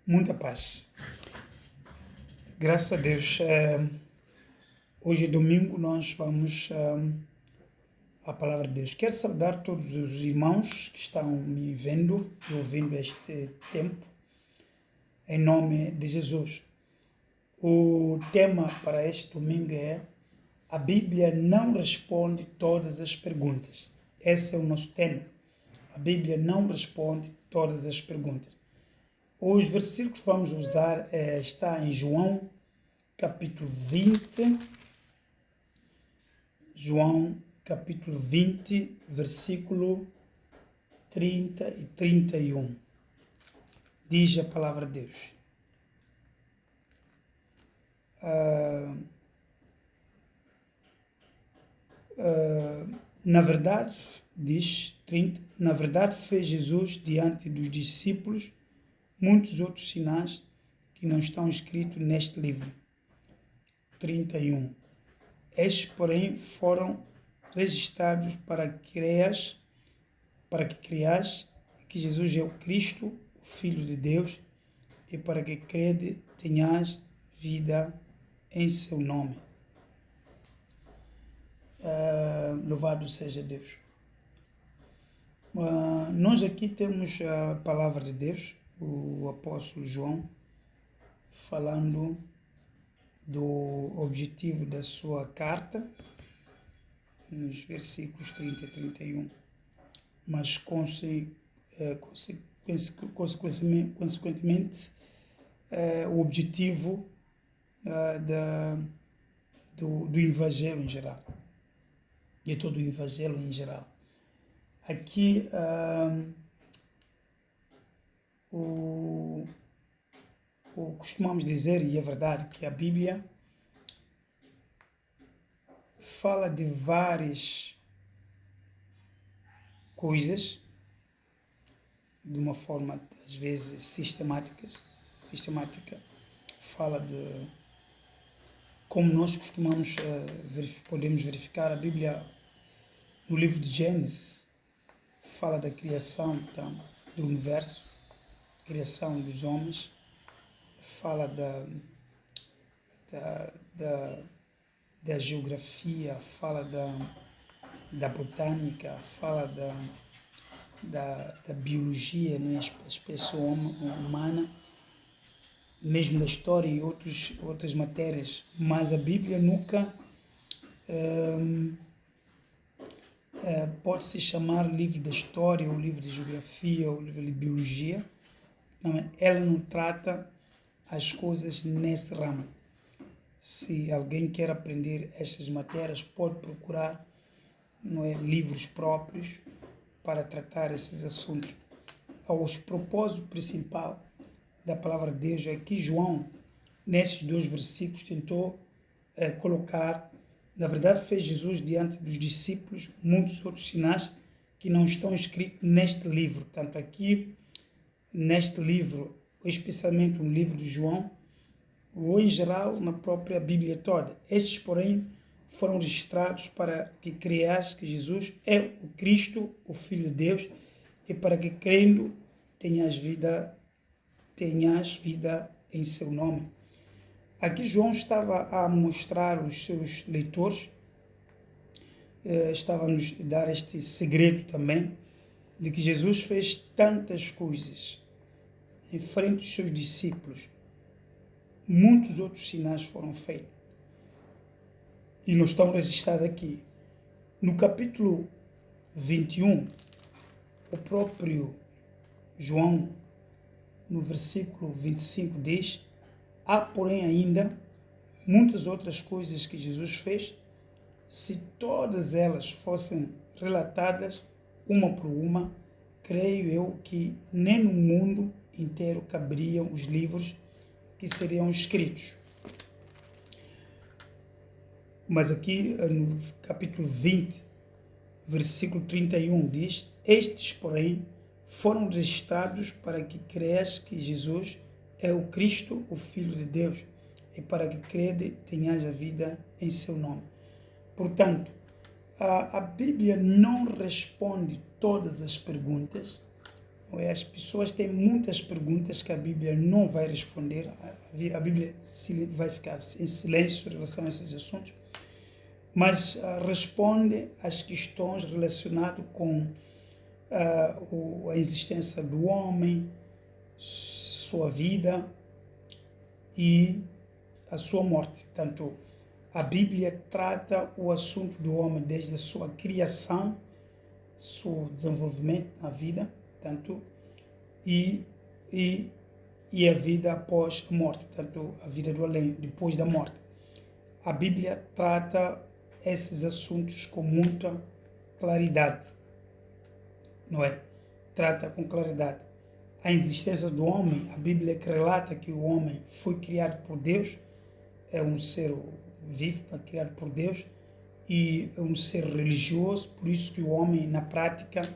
Muita paz. Graças a Deus. Hoje é domingo, nós vamos à palavra de Deus. Quero saudar todos os irmãos que estão me vendo e ouvindo este tempo, em nome de Jesus. O tema para este domingo é: a Bíblia não responde todas as perguntas. Esse é o nosso tema. A Bíblia não responde todas as perguntas. Os versículos que vamos usar está em João, capítulo 20. João, capítulo 20, versículo 30 e 31. Diz a palavra de Deus. Na verdade, diz 30, na verdade fez Jesus diante dos discípulos muitos outros sinais que não estão escritos neste livro. 31. Estes, porém, foram registrados para que creias que Jesus é o Cristo, o Filho de Deus, e para que crede tenhas vida em seu nome. Louvado seja Deus. Nós aqui temos a palavra de Deus, o apóstolo João, falando do objetivo da sua carta, nos versículos 30 e 31. Mas, consequentemente, o objetivo do Evangelho em geral, de todo o Evangelho em geral. Aqui, costumamos dizer, e é verdade, que a Bíblia fala de várias coisas de uma forma, às vezes, sistemática. Fala de como nós costumamos, podemos verificar a Bíblia no livro de Gênesis. Fala da criação do universo, criação dos homens. Fala da geografia, fala da botânica, fala da biologia, né? A espécie humana, mesmo da história e outras matérias. Mas a Bíblia nunca pode-se chamar livro da história, ou livro de geografia, ou livro de biologia. Não, ela não trata as coisas nesse ramo. Se alguém quer aprender estas matérias, pode procurar livros próprios para tratar esses assuntos. O propósito principal da palavra de Deus é que João, nesses 2 versículos, tentou colocar, na verdade, fez Jesus diante dos discípulos muitos outros sinais que não estão escritos neste livro. Tanto aqui, neste livro, especialmente no livro de João, ou em geral na própria Bíblia toda. Estes, porém, foram registrados para que creias que Jesus é o Cristo, o Filho de Deus, e para que crendo tenhas vida em seu nome. Aqui João estava a mostrar aos seus leitores, estava a nos dar este segredo também, de que Jesus fez tantas coisas em frente dos seus discípulos. Muitos outros sinais foram feitos e não estão registrados aqui. No capítulo 21, o próprio João, no versículo 25, diz: há, porém, ainda muitas outras coisas que Jesus fez. Se todas elas fossem relatadas uma por uma, creio eu que nem no mundo inteiro caberiam os livros que seriam escritos. Mas aqui no capítulo 20, versículo 31 diz: estes, porém, foram registrados para que creias que Jesus é o Cristo, o Filho de Deus, e para que crede tenhas a vida em seu nome. Portanto, a Bíblia não responde todas as perguntas, As pessoas têm muitas perguntas que a Bíblia não vai responder. A Bíblia vai ficar em silêncio em relação a esses assuntos, mas responde às questões relacionadas com a existência do homem, sua vida e a sua morte. Portanto, a Bíblia trata o assunto do homem desde a sua criação, seu desenvolvimento na vida, portanto, e a vida após a morte, portanto, a vida do além, depois da morte. A Bíblia trata esses assuntos com muita claridade, não é? Trata com claridade. A existência do homem, a Bíblia que relata que o homem foi criado por Deus, é um ser vivo, criado por Deus, e é um ser religioso, por isso que o homem, na prática,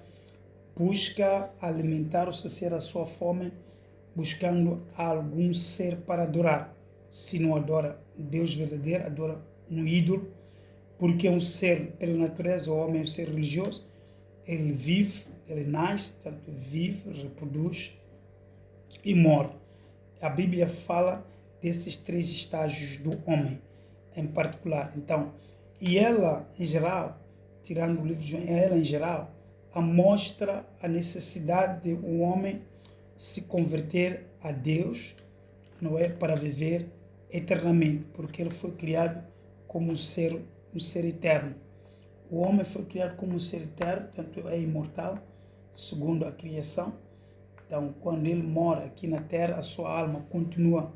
busca alimentar ou saciar a sua fome, buscando algum ser para adorar. Se não adora Deus verdadeiro, adora um ídolo, porque é um ser, pela natureza, o homem é um ser religioso, ele vive, ele nasce, tanto vive, reproduz e morre. A Bíblia fala desses 3 estágios do homem, em particular. Então, e ela, em geral, tirando o livro de João, ela, em geral, mostra a necessidade de um homem se converter a Deus, não é, para viver eternamente, porque ele foi criado como um ser eterno. O homem foi criado como um ser eterno, portanto é imortal, segundo a criação. Então, quando ele mora aqui na terra, a sua alma continua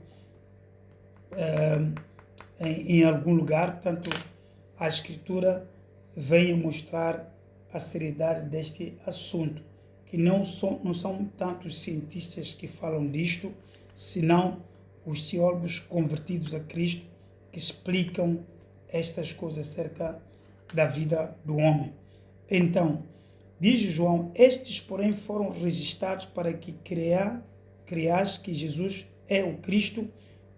em algum lugar. Portanto, a Escritura vem mostrar a seriedade deste assunto, que não são tantos cientistas que falam disto, senão os teólogos convertidos a Cristo que explicam estas coisas acerca da vida do homem. Então, diz João, estes, porém, foram registrados para que creas que Jesus é o Cristo,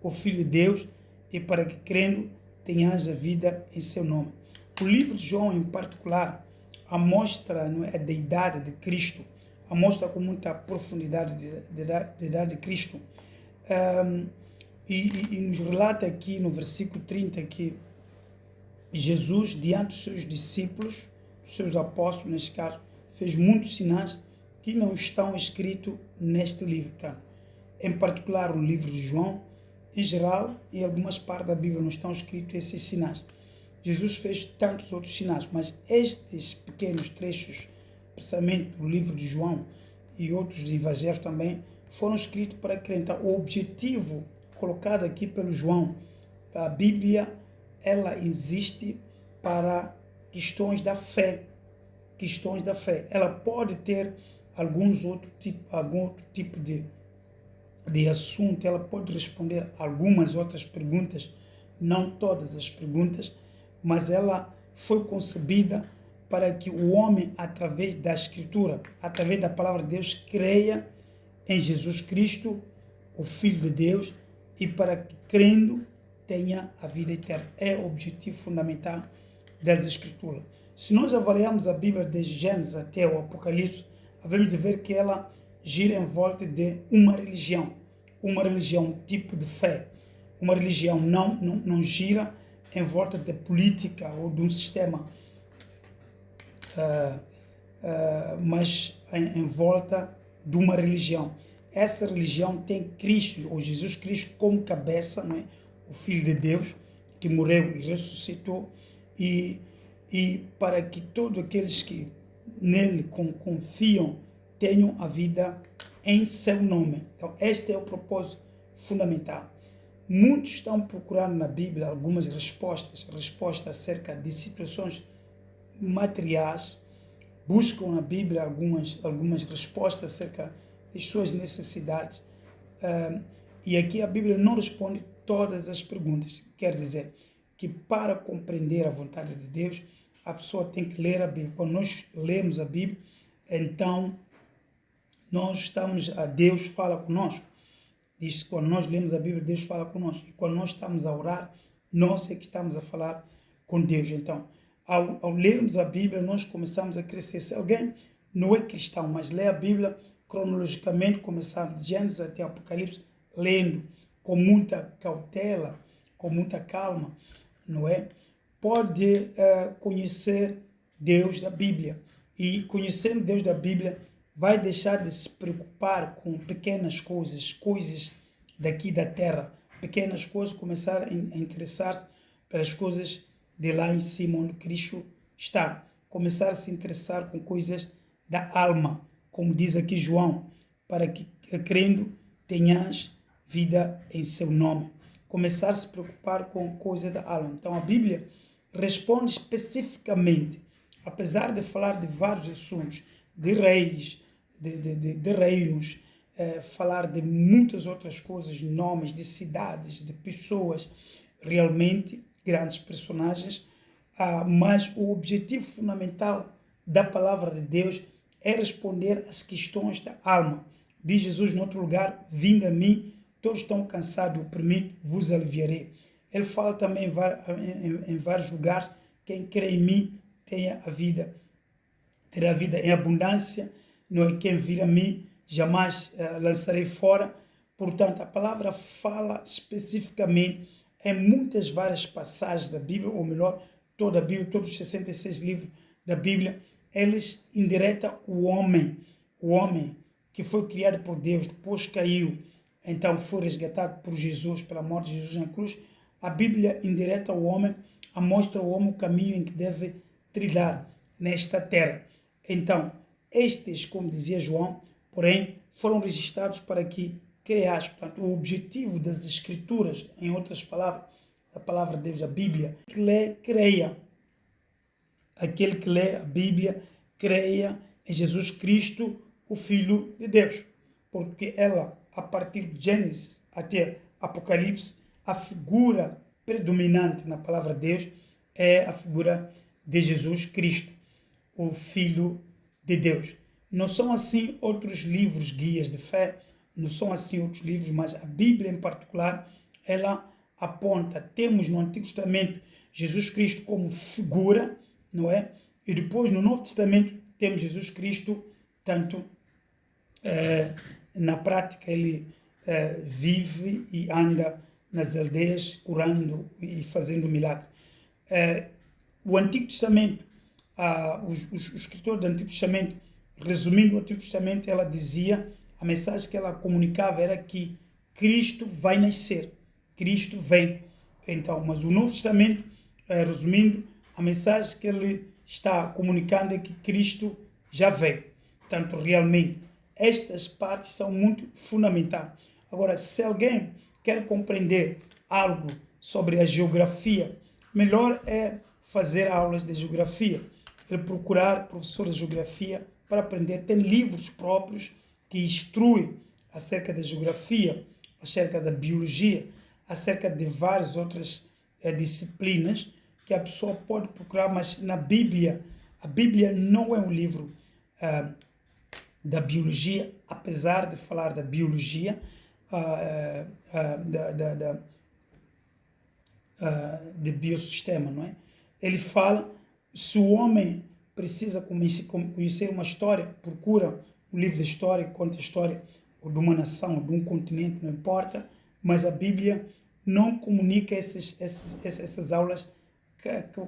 o Filho de Deus, e para que, crendo, tenhas a vida em seu nome. O livro de João, em particular, mostra a deidade de Cristo, mostra com muita profundidade a deidade de Cristo. E nos relata aqui no versículo 30 que Jesus, diante dos seus discípulos, dos seus apóstolos, neste caso, fez muitos sinais que não estão escritos neste livro. Tá? Em particular, no livro de João, em geral, em algumas partes da Bíblia não estão escritos esses sinais. Jesus fez tantos outros sinais, mas estes pequenos trechos, precisamente do livro de João e outros evangelhos também, foram escritos para acrescentar o objetivo colocado aqui pelo João. A Bíblia, ela existe para questões da fé. Questões da fé. Ela pode ter algum outro tipo de assunto, ela pode responder algumas outras perguntas, não todas as perguntas, mas ela foi concebida para que o homem, através da Escritura, através da palavra de Deus, creia em Jesus Cristo, o Filho de Deus, e para que, crendo, tenha a vida eterna. É o objetivo fundamental das Escrituras. Se nós avaliarmos a Bíblia desde Gênesis até o Apocalipse, devemos de ver que ela gira em volta de uma religião, um tipo de fé. Uma religião não gira em volta de política ou de um sistema, mas em volta de uma religião. Essa religião tem Cristo, ou Jesus Cristo, como cabeça, não é? O Filho de Deus, que morreu e ressuscitou, e para que todos aqueles que nele confiam tenham a vida em seu nome. Então, este é o propósito fundamental. Muitos estão procurando na Bíblia algumas respostas acerca de situações materiais, buscam na Bíblia algumas respostas acerca das suas necessidades. E aqui a Bíblia não responde todas as perguntas. Quer dizer que para compreender a vontade de Deus, a pessoa tem que ler a Bíblia. Quando nós lemos a Bíblia, então Deus fala conosco. Diz que quando nós lemos a Bíblia, Deus fala conosco. E quando nós estamos a orar, nós é que estamos a falar com Deus. Então, ao lermos a Bíblia, nós começamos a crescer. Se alguém não é cristão, mas lê a Bíblia, cronologicamente, começando de Gênesis até Apocalipse, lendo com muita cautela, com muita calma, não é? Pode conhecer Deus da Bíblia. E conhecendo Deus da Bíblia, vai deixar de se preocupar com pequenas coisas, coisas daqui da terra, pequenas coisas, começar a interessar-se pelas coisas de lá em cima, onde Cristo está. Começar a se interessar com coisas da alma, como diz aqui João, para que, crendo, tenhas vida em seu nome. Começar a se preocupar com coisas da alma. Então a Bíblia responde especificamente, apesar de falar de vários assuntos, de reis, de reinos, falar de muitas outras coisas, nomes de cidades, de pessoas, realmente grandes personagens, mas o objetivo fundamental da palavra de Deus é responder às questões da alma. Diz Jesus em outro lugar: vinde a mim, todos estão cansados e oprimidos, vos aliviarei. Ele fala também em vários lugares: quem crê em mim tenha a vida, terá a vida em abundância, não é? Quem vir a mim jamais lançarei fora. Portanto, a palavra fala especificamente em muitas várias passagens da Bíblia, ou melhor, toda a Bíblia, todos os 66 livros da Bíblia, eles endireitam o homem que foi criado por Deus, depois caiu, então foi resgatado por Jesus, pela morte de Jesus na cruz. A Bíblia endireta o homem, mostra ao homem o caminho em que deve trilhar nesta terra. Então, estes, como dizia João, porém, foram registrados para que creas. Portanto, o objetivo das Escrituras, em outras palavras, a palavra de Deus, a Bíblia, que lê, creia. Aquele que lê a Bíblia, creia em Jesus Cristo, o Filho de Deus. Porque ela, a partir de Gênesis até Apocalipse, a figura predominante na palavra de Deus é a figura de Jesus Cristo, o Filho de Deus. Não são assim outros livros guias de fé, não são assim outros livros, mas a Bíblia em particular, ela aponta, temos no Antigo Testamento Jesus Cristo como figura, não é? E depois no Novo Testamento temos Jesus Cristo, tanto na prática ele vive e anda nas aldeias curando e fazendo milagre. O Antigo Testamento, os escritores do Antigo Testamento, resumindo o Antigo Testamento, ela dizia, a mensagem que ela comunicava era que Cristo vai nascer, Cristo vem. Então, mas o Novo Testamento, resumindo, a mensagem que ele está comunicando é que Cristo já veio. Portanto, realmente, estas partes são muito fundamentais. Agora, se alguém quer compreender algo sobre a geografia, melhor é fazer aulas de geografia. Ele procurar professor de geografia para aprender. Tem livros próprios que instruem acerca da geografia, acerca da biologia, acerca de várias outras disciplinas que a pessoa pode procurar, mas na Bíblia, a Bíblia não é um livro da biologia, apesar de falar da biologia, de biossistema, não é? Ele fala, se o homem precisa conhecer uma história, procura um livro de história que conta a história ou de uma nação, ou de um continente, não importa, mas a Bíblia não comunica essas aulas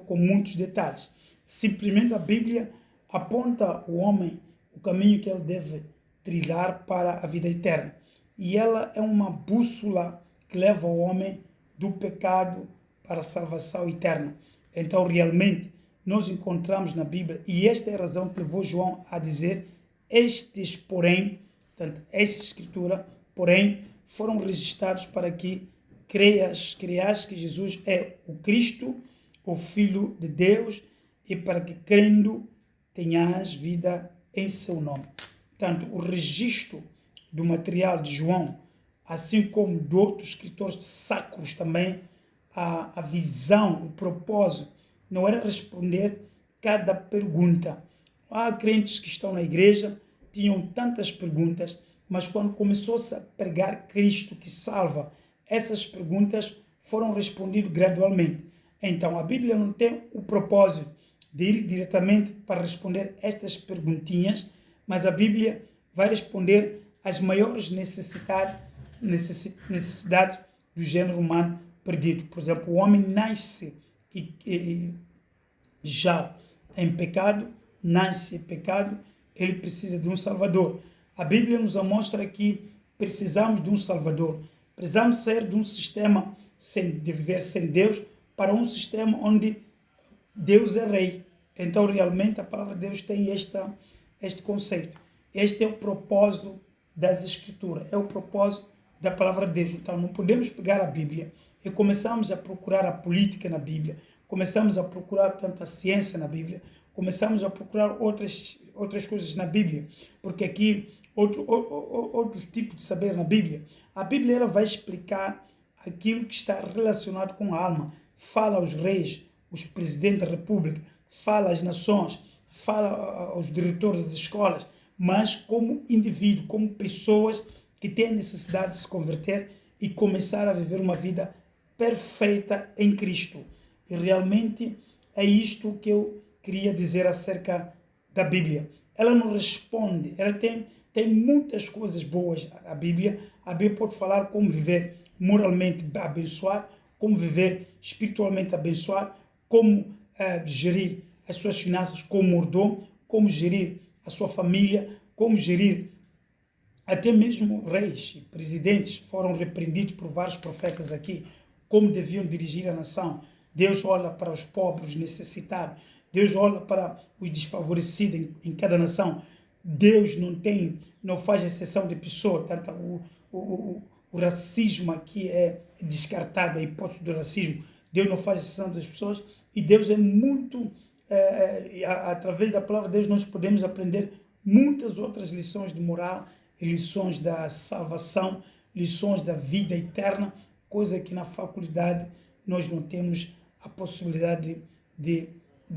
com muitos detalhes. Simplesmente a Bíblia aponta ao homem o caminho que ele deve trilhar para a vida eterna. E ela é uma bússola que leva o homem do pecado para a salvação eterna. Então, realmente, nós encontramos na Bíblia, e esta é a razão que levou João a dizer, estes, porém, portanto, esta escritura, porém, foram registrados para que creias que Jesus é o Cristo, o Filho de Deus, e para que, crendo, tenhas vida em seu nome. Portanto, o registro do material de João, assim como de outros escritores sacros também, a visão, o propósito, não era responder cada pergunta. Há crentes que estão na igreja, tinham tantas perguntas, mas quando começou-se a pregar Cristo que salva, essas perguntas foram respondidas gradualmente. Então, a Bíblia não tem o propósito de ir diretamente para responder estas perguntinhas, mas a Bíblia vai responder às maiores necessidades do gênero humano perdido. Por exemplo, o homem nasce já em pecado, nasce em pecado, ele precisa de um Salvador. A Bíblia nos mostra que precisamos de um Salvador. Precisamos sair de um sistema de viver sem Deus para um sistema onde Deus é rei. Então, realmente, a palavra de Deus tem este conceito. Este é o propósito das Escrituras, é o propósito da palavra de Deus. Então, não podemos pegar a Bíblia e começamos a procurar a política na Bíblia, começamos a procurar tanta ciência na Bíblia, começamos a procurar outras coisas na Bíblia, porque aqui, outro tipo de saber na Bíblia. A Bíblia ela vai explicar aquilo que está relacionado com a alma. Fala aos reis, os presidentes da república, fala às nações, fala aos diretores das escolas, mas como indivíduo, como pessoas que têm a necessidade de se converter e começar a viver uma vida perfeita em Cristo. E realmente é isto que eu queria dizer acerca da Bíblia. Ela não responde, ela tem muitas coisas boas. A Bíblia pode falar como viver moralmente abençoado, como viver espiritualmente abençoado, como gerir as suas finanças como mordomo, como gerir a sua família, como gerir até mesmo reis e presidentes foram repreendidos por vários profetas aqui, como deviam dirigir a nação. Deus olha para os pobres, os necessitados. Deus olha para os desfavorecidos em cada nação. Deus não faz exceção de pessoa. Tanto o racismo aqui é descartado, a hipótese do racismo. Deus não faz exceção das pessoas e Deus é muito... através da palavra de Deus nós podemos aprender muitas outras lições de moral, lições da salvação, lições da vida eterna, coisa que na faculdade nós não temos a possibilidade de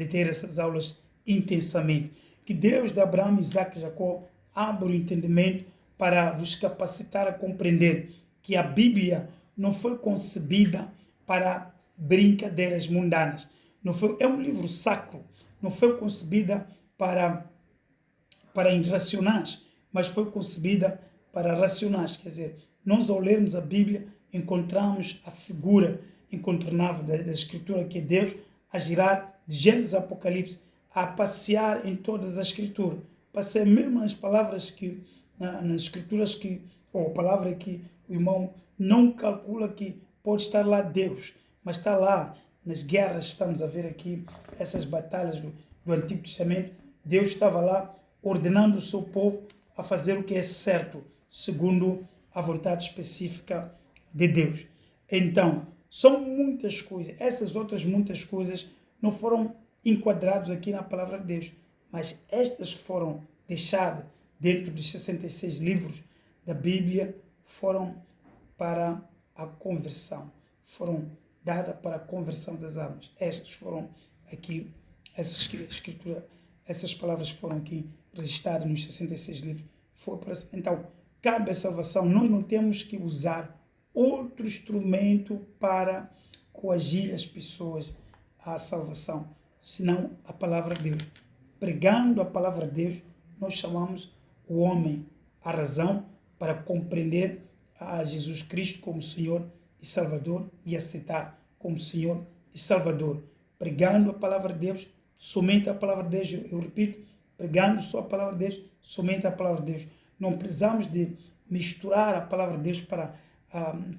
ter essas aulas intensamente. Que Deus de Abraão, Isaac e Jacó abra o entendimento para vos capacitar a compreender que a Bíblia não foi concebida para brincadeiras mundanas. É um livro sacro, não foi concebida para irracionais, mas foi concebida para racionais. Quer dizer, nós ao lermos a Bíblia encontramos a figura incontornável da Escritura, que é Deus a girar de Gênesis a Apocalipse, a passear em todas as Escrituras. Passear mesmo nas palavras nas Escrituras ou a palavra que o irmão não calcula que pode estar lá Deus, mas está lá nas guerras. Estamos a ver aqui essas batalhas do Antigo Testamento. Deus estava lá ordenando o seu povo a fazer o que é certo, segundo a vontade específica de Deus. Então, são muitas coisas. Essas outras muitas coisas não foram enquadradas aqui na palavra de Deus, mas estas que foram deixadas dentro dos 66 livros da Bíblia foram para a conversão, foram dadas para a conversão das almas. Estas foram aqui, essas palavras foram aqui registradas nos 66 livros. Então, cabe a salvação. Nós não temos que usar outro instrumento para coagir as pessoas à salvação, senão a palavra de Deus. Pregando a palavra de Deus, nós chamamos o homem à razão para compreender a Jesus Cristo como Senhor e Salvador e aceitar como Senhor e Salvador. Pregando a palavra de Deus, somente a palavra de Deus, eu repito, pregando só a palavra de Deus, somente a palavra de Deus. Não precisamos de misturar a palavra de Deus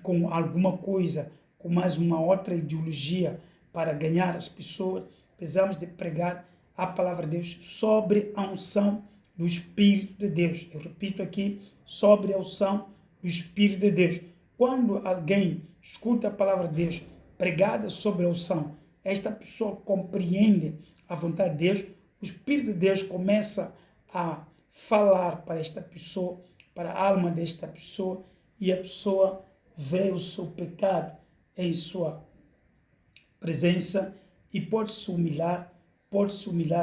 com alguma coisa, com mais uma outra ideologia para ganhar as pessoas. Precisamos de pregar a palavra de Deus sobre a unção do Espírito de Deus. Eu repito aqui, sobre a unção do Espírito de Deus. Quando alguém escuta a palavra de Deus pregada sobre a unção, esta pessoa compreende a vontade de Deus, o Espírito de Deus começa a falar para esta pessoa, para a alma desta pessoa, e a pessoa vê o seu pecado em sua presença e pode se humilhar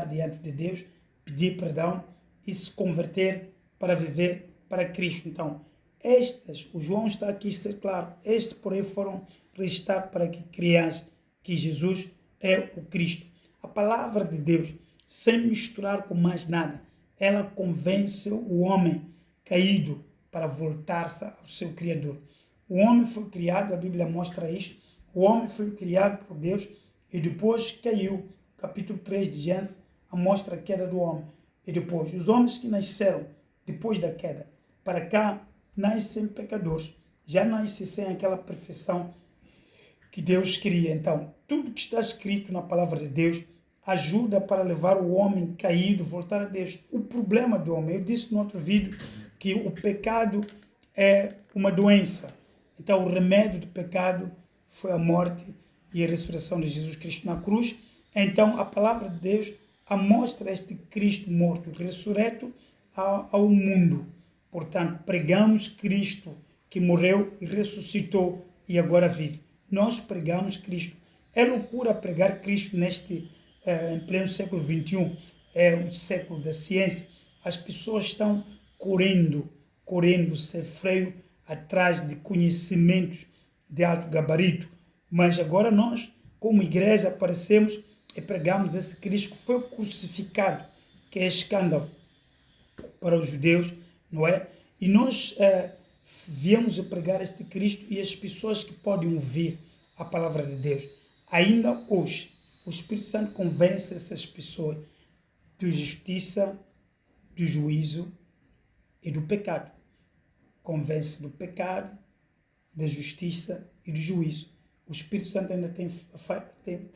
diante de Deus, pedir perdão e se converter para viver para Cristo. Então, o João está aqui a ser claro, estes porém foram registrados para que creias que Jesus é o Cristo. A palavra de Deus, sem misturar com mais nada, ela convence o homem caído para voltar-se ao seu Criador. O homem foi criado, a Bíblia mostra isto, o homem foi criado por Deus e depois caiu. Capítulo 3 de Gênesis mostra a queda do homem. E depois, os homens que nasceram depois da queda, para cá, nascem pecadores. Já nascem sem aquela perfeição que Deus queria. Então, tudo que está escrito na palavra de Deus ajuda para levar o homem caído a voltar a Deus. O problema do homem, eu disse no outro vídeo que o pecado é uma doença. Então, o remédio do pecado foi a morte e a ressurreição de Jesus Cristo na cruz. Então, a palavra de Deus mostra este Cristo morto, ressurreto ao mundo. Portanto, pregamos Cristo que morreu e ressuscitou e agora vive. Nós pregamos Cristo. É loucura pregar Cristo em pleno século XXI. É o século da ciência. As pessoas estão correndo sem freio atrás de conhecimentos de alto gabarito. Mas agora nós, como igreja, aparecemos e pregamos esse Cristo que foi crucificado, que é escândalo para os judeus, não é? E nós viemos a pregar este Cristo e as pessoas que podem ouvir a palavra de Deus. Ainda hoje, o Espírito Santo convence essas pessoas de justiça, do juízo e do pecado. Convence do pecado, da justiça e do juízo. O Espírito Santo ainda tem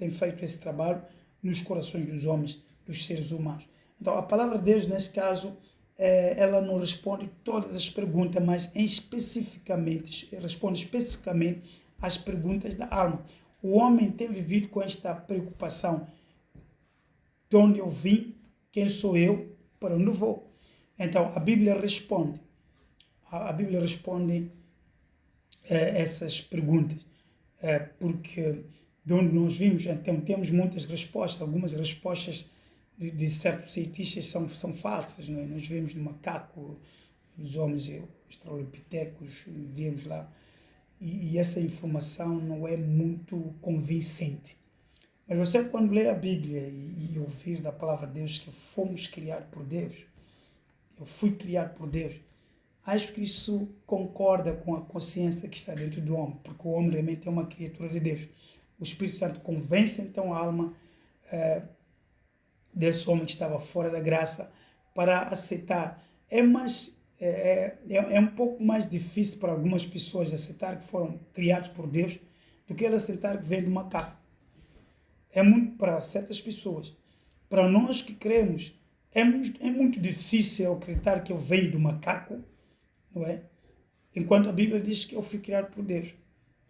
feito esse trabalho nos corações dos homens, dos seres humanos. Então, a palavra de Deus, nesse caso, ela não responde todas as perguntas, mas responde especificamente às perguntas da alma. O homem tem vivido com esta preocupação. De onde eu vim, quem sou eu, para onde vou? Então, a Bíblia responde. A Bíblia responde essas perguntas. Porque de onde nós vimos, então, temos muitas respostas. Algumas respostas de certos cientistas são falsas. Não é? Nós vemos no macaco, os homens australopitecos, vemos lá. E essa informação não é muito convincente. Mas você, quando lê a Bíblia e ouvir da palavra de Deus que fomos criados por Deus, eu fui criado por Deus, acho que isso concorda com a consciência que está dentro do homem, porque o homem realmente é uma criatura de Deus. O Espírito Santo convence então a alma desse homem que estava fora da graça para aceitar. É um pouco mais difícil para algumas pessoas aceitar que foram criados por Deus do que elas aceitar que vem do macaco. É muito para certas pessoas. Para nós que cremos, é muito difícil acreditar que eu venho do macaco, não é? Enquanto a Bíblia diz que eu fui criado por Deus.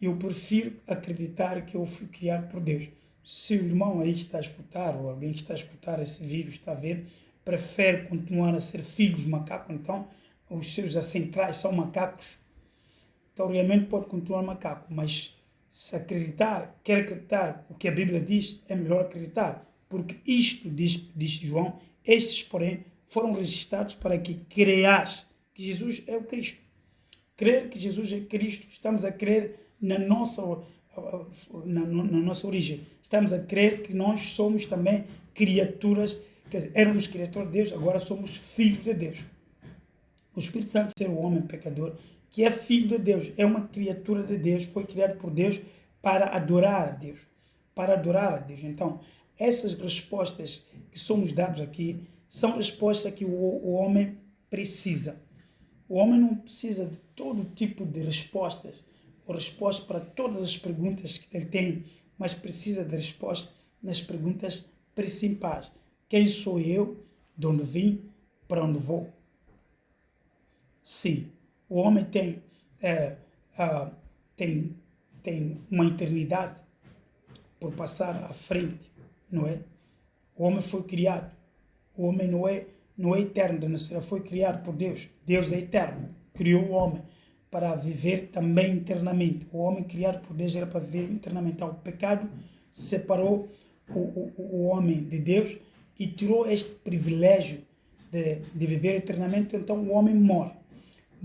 Eu prefiro acreditar que eu fui criado por Deus. Se o irmão aí está a escutar, ou alguém que está a escutar esse vídeo, está a ver, prefere continuar a ser filho dos macacos, então os seus ancestrais são macacos, então realmente pode continuar macaco, mas se quer acreditar o que a Bíblia diz, é melhor acreditar, porque isto, diz João, estes, porém, foram registrados para que creias que Jesus é o Cristo. Crer que Jesus é Cristo, estamos a crer na nossa origem. Estamos a crer que nós somos também criaturas, quer dizer, éramos criaturas de Deus, agora somos filhos de Deus. O Espírito Santo é o homem pecador, que é filho de Deus, é uma criatura de Deus, foi criado por Deus para adorar a Deus. Para adorar a Deus. Então, essas respostas que somos dados aqui são respostas que o homem precisa. O homem não precisa de todo tipo de respostas, ou respostas para todas as perguntas que ele tem, mas precisa de respostas nas perguntas principais. Quem sou eu? De onde vim? Para onde vou? Sim, o homem tem uma eternidade por passar à frente, não é? O homem foi criado. O homem não é eterno, foi criado por Deus. Deus é eterno, criou o homem para viver também eternamente. O homem criado por Deus era para viver eternamente. Então, o pecado separou o homem de Deus e tirou este privilégio de viver eternamente. Então, o homem morre.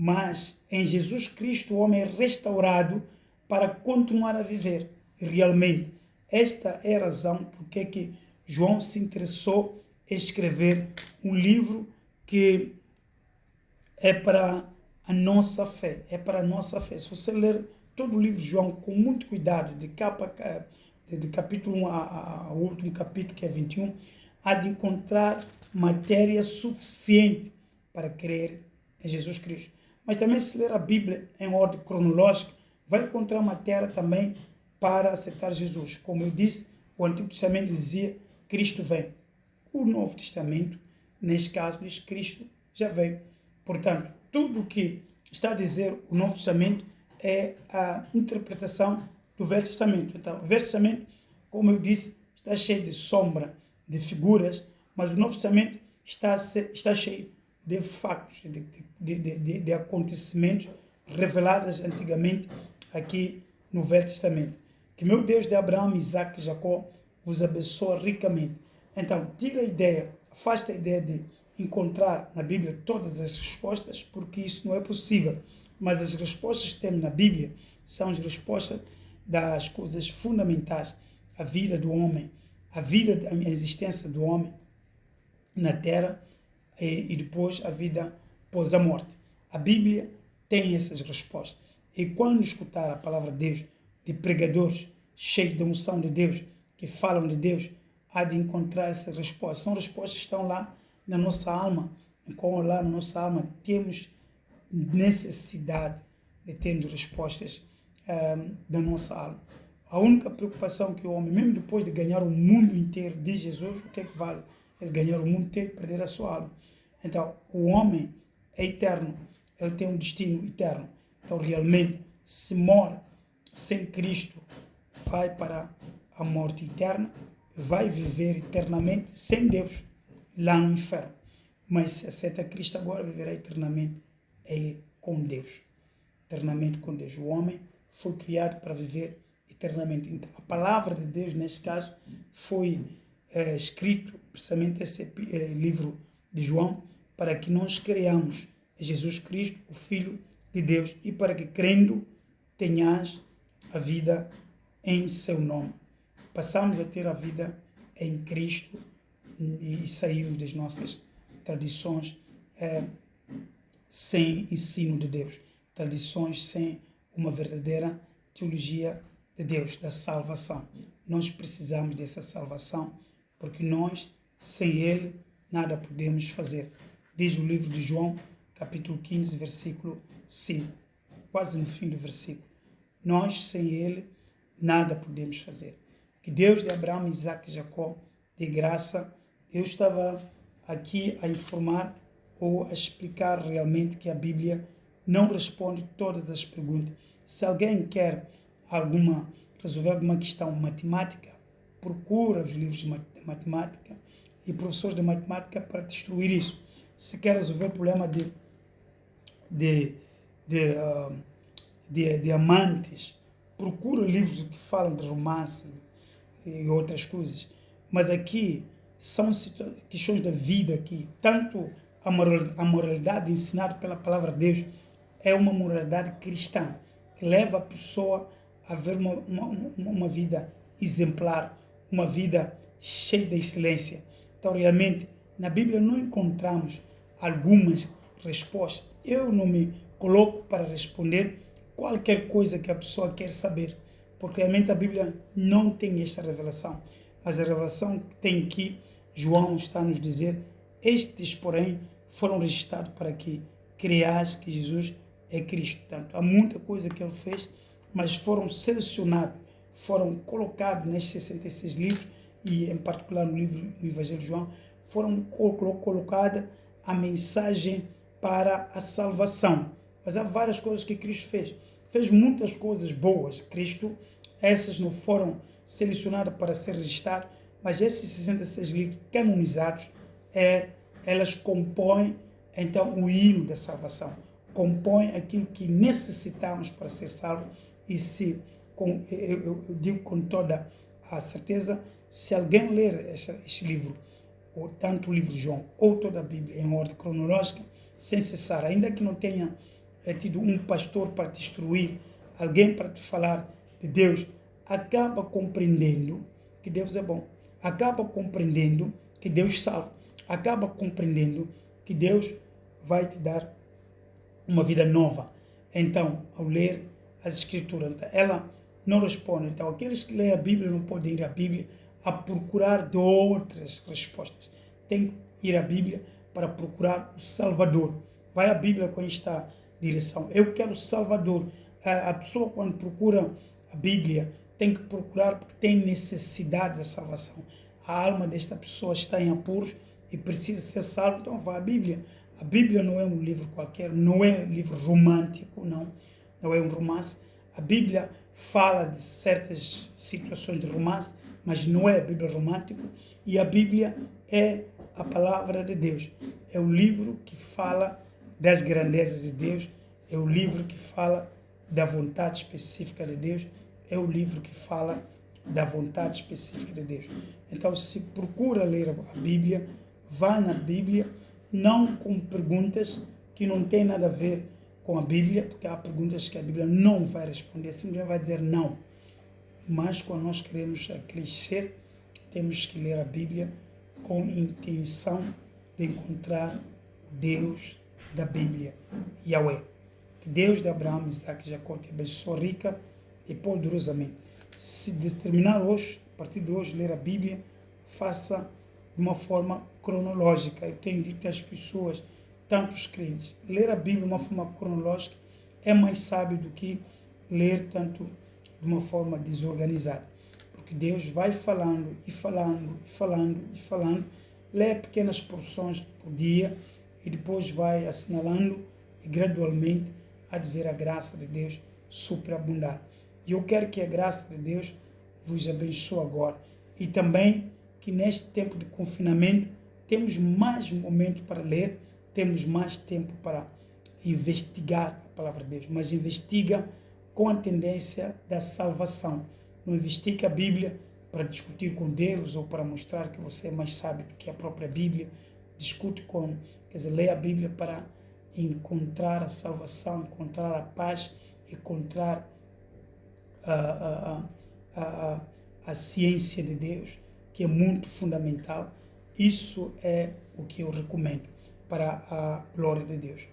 Mas em Jesus Cristo o homem é restaurado para continuar a viver. E realmente, esta é a razão porque que João se interessou em escrever um livro que é para a nossa fé, é para a nossa fé. Se você ler todo o livro de João com muito cuidado, de capa a capa, de capítulo 1 ao último capítulo, que é 21, há de encontrar matéria suficiente para crer em Jesus Cristo. Mas também, se ler a Bíblia em ordem cronológica, vai encontrar matéria também para aceitar Jesus. Como eu disse, o Antigo Testamento dizia Cristo vem. O Novo Testamento, neste caso, diz Cristo já veio. Portanto, tudo o que está a dizer o Novo Testamento é a interpretação do Velho Testamento. Então, o Velho Testamento, como eu disse, está cheio de sombra, de figuras, mas o Novo Testamento está cheio de factos, de acontecimentos revelados antigamente aqui no Velho Testamento. Que meu Deus de Abraão, Isaac e Jacó vos abençoe ricamente. Então, tira a ideia, afasta a ideia de encontrar na Bíblia todas as respostas, porque isso não é possível. Mas as respostas que temos na Bíblia são as respostas das coisas fundamentais. A vida do homem, a vida, a existência do homem na Terra e depois a vida após a morte. A Bíblia tem essas respostas. E quando escutar a palavra de Deus, de pregadores cheios da unção de Deus, que falam de Deus, há de encontrar essas respostas. São respostas que estão lá na nossa alma. Como lá na nossa alma temos necessidade de termos respostas da nossa alma. A única preocupação que o homem, mesmo depois de ganhar o mundo inteiro de Jesus, o que é que vale? Ele ganhar o mundo inteiro e perder a sua alma. Então, o homem é eterno, ele tem um destino eterno. Então, realmente, se mora sem Cristo, vai para a morte eterna, vai viver eternamente sem Deus, lá no inferno. Mas se aceita Cristo agora, viverá eternamente com Deus. Eternamente com Deus. O homem foi criado para viver eternamente. Então, a palavra de Deus, nesse caso, foi escrito, precisamente esse livro de João, para que nós creiamos em Jesus Cristo, o Filho de Deus, e para que, crendo, tenhas a vida em seu nome. Passamos a ter a vida em Cristo e saímos das nossas tradições sem ensino de Deus, tradições sem uma verdadeira teologia de Deus, da salvação. Nós precisamos dessa salvação, porque nós, sem Ele, nada podemos fazer. Diz o livro de João, capítulo 15, versículo 5, quase no fim do versículo. Nós, sem Ele, nada podemos fazer. Que Deus de Abraão, Isaac e Jacó dê graça. Eu estava aqui a informar ou a explicar realmente que a Bíblia não responde todas as perguntas. Se alguém quer resolver alguma questão matemática, procura os livros de matemática e professores de matemática para destruir isso. Se quer resolver o problema de amantes, procura livros que falam de romance e outras coisas. Mas aqui são questões da vida aqui. Tanto a moralidade ensinada pela palavra de Deus é uma moralidade cristã, que leva a pessoa a ver uma vida exemplar, uma vida cheia de excelência. Então, realmente, na Bíblia não encontramos algumas respostas. Eu não me coloco para responder qualquer coisa que a pessoa quer saber, porque realmente a Bíblia não tem esta revelação. Mas a revelação que tem aqui, João está a nos dizer, estes, porém, foram registrados para que creais que Jesus é Cristo. Portanto, há muita coisa que ele fez, mas foram selecionados, foram colocados nestes 66 livros, e em particular no livro do Evangelho de João, foram colocada a mensagem para a salvação. Mas há várias coisas que Cristo fez. Fez muitas coisas boas. Cristo, essas não foram selecionadas para ser registradas, mas esses 66 livros canonizados, elas compõem, então, o hino da salvação. Compõem aquilo que necessitamos para ser salvo. E eu digo com toda a certeza, se alguém ler este livro, ou tanto o livro de João, ou toda a Bíblia em ordem cronológica, sem cessar, ainda que não tenha tido um pastor para te instruir, alguém para te falar de Deus, acaba compreendendo que Deus é bom, acaba compreendendo que Deus salva, acaba compreendendo que Deus vai te dar uma vida nova. Então, ao ler as Escrituras, ela não responde. Então, aqueles que leem a Bíblia não podem ir à Bíblia a procurar de outras respostas. Tem que ir à Bíblia para procurar o Salvador. Vai à Bíblia com esta direção. Eu quero o Salvador. A pessoa, quando procura a Bíblia, tem que procurar porque tem necessidade da salvação. A alma desta pessoa está em apuros e precisa ser salvo, então vai à Bíblia. A Bíblia não é um livro qualquer, não é um livro romântico, não é um romance. A Bíblia fala de certas situações de romance, mas não é a Bíblia romântica. E a Bíblia é a palavra de Deus. É o livro que fala das grandezas de Deus, é o livro que fala da vontade específica de Deus, é o livro que fala da vontade específica de Deus. Então, se procura ler a Bíblia, vá na Bíblia, não com perguntas que não têm nada a ver com a Bíblia, porque há perguntas que a Bíblia não vai responder, simplesmente vai dizer não. Mas quando nós queremos crescer, temos que ler a Bíblia com intenção de encontrar o Deus da Bíblia, Yahweh. Que Deus de Abraão, Isaac e Jacó te abençoe rica e poderosamente. Se determinar hoje, a partir de hoje, ler a Bíblia, faça de uma forma cronológica. Eu tenho dito às pessoas, tanto os crentes, ler a Bíblia de uma forma cronológica é mais sábio do que ler tanto de uma forma desorganizada. Porque Deus vai falando e falando e falando e falando, lê pequenas porções por dia e depois vai assinalando e gradualmente há de ver a graça de Deus superabundar. E eu quero que a graça de Deus vos abençoe agora. E também que neste tempo de confinamento temos mais momentos para ler, temos mais tempo para investigar a palavra de Deus. Mas investiga com a tendência da salvação. Não investiga a Bíblia para discutir com Deus ou para mostrar que você é mais sábio do que a própria Bíblia. Leia a Bíblia para encontrar a salvação, encontrar a paz, encontrar a ciência de Deus, que é muito fundamental. Isso é o que eu recomendo para a glória de Deus.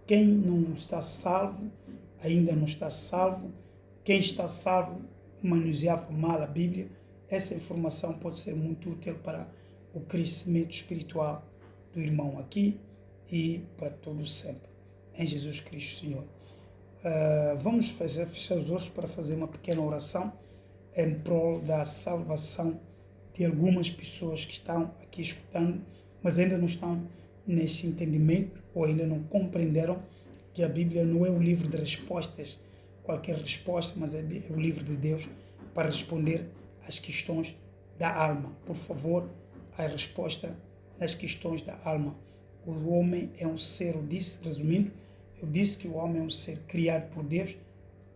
Quem não está salvo, ainda não está salvo. Quem está salvo manuseava mal a Bíblia. Essa informação pode ser muito útil para o crescimento espiritual do irmão aqui e para todos sempre. Em Jesus Cristo, Senhor. Vamos fechar os olhos para fazer uma pequena oração em prol da salvação de algumas pessoas que estão aqui escutando, mas ainda não estão nesse entendimento ou ainda não compreenderam que a Bíblia não é um livro de respostas, qualquer resposta, mas é o livro de Deus para responder às questões da alma. Por favor, a resposta nas questões da alma. O homem é um ser, resumindo, eu disse que o homem é um ser criado por Deus,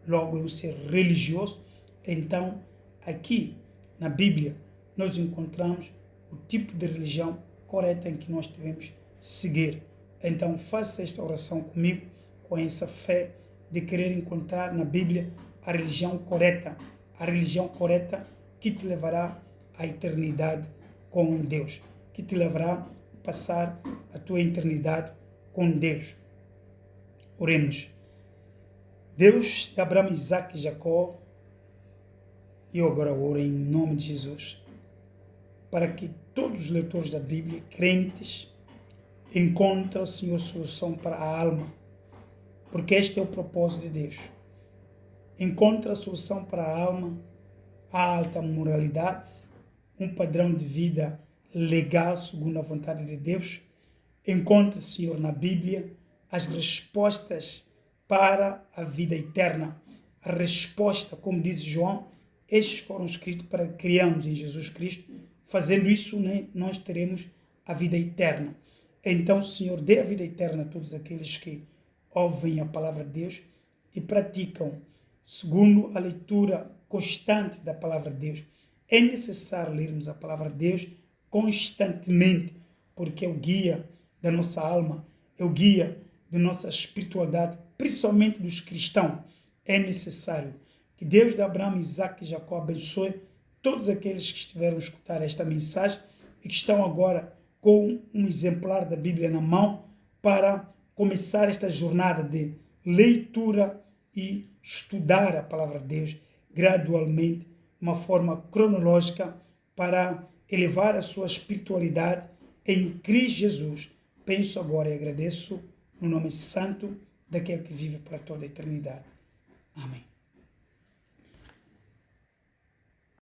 logo é um ser religioso. Então, aqui na Bíblia, nós encontramos o tipo de religião correta em que nós devemos seguir. Então, faça esta oração comigo, com essa fé de querer encontrar na Bíblia a religião correta que te levará à eternidade com Deus, que te levará a passar a tua eternidade com Deus. Oremos. Deus de Abraão, Isaac e Jacó, eu agora oro em nome de Jesus, para que todos os leitores da Bíblia, crentes, encontrem, Senhor, solução para a alma, porque este é o propósito de Deus. Encontra a solução para a alma, a alta moralidade, um padrão de vida legal segundo a vontade de Deus. Encontra, Senhor, na Bíblia as respostas para a vida eterna. A resposta, como diz João, estes foram escritos para que criamos em Jesus Cristo. Fazendo isso, nós teremos a vida eterna. Então, Senhor, dê a vida eterna a todos aqueles que ouvem a palavra de Deus e praticam segundo a leitura constante da palavra de Deus. É necessário lermos a palavra de Deus constantemente, porque é o guia da nossa alma, é o guia da nossa espiritualidade, principalmente dos cristãos. É necessário que Deus de Abraão, Isaac e Jacó abençoe todos aqueles que estiveram a escutar esta mensagem e que estão agora com um exemplar da Bíblia na mão para começar esta jornada de leitura e estudar a palavra de Deus gradualmente, de uma forma cronológica, para elevar a sua espiritualidade em Cristo Jesus. Penso agora e agradeço no nome santo daquele que vive para toda a eternidade. Amém.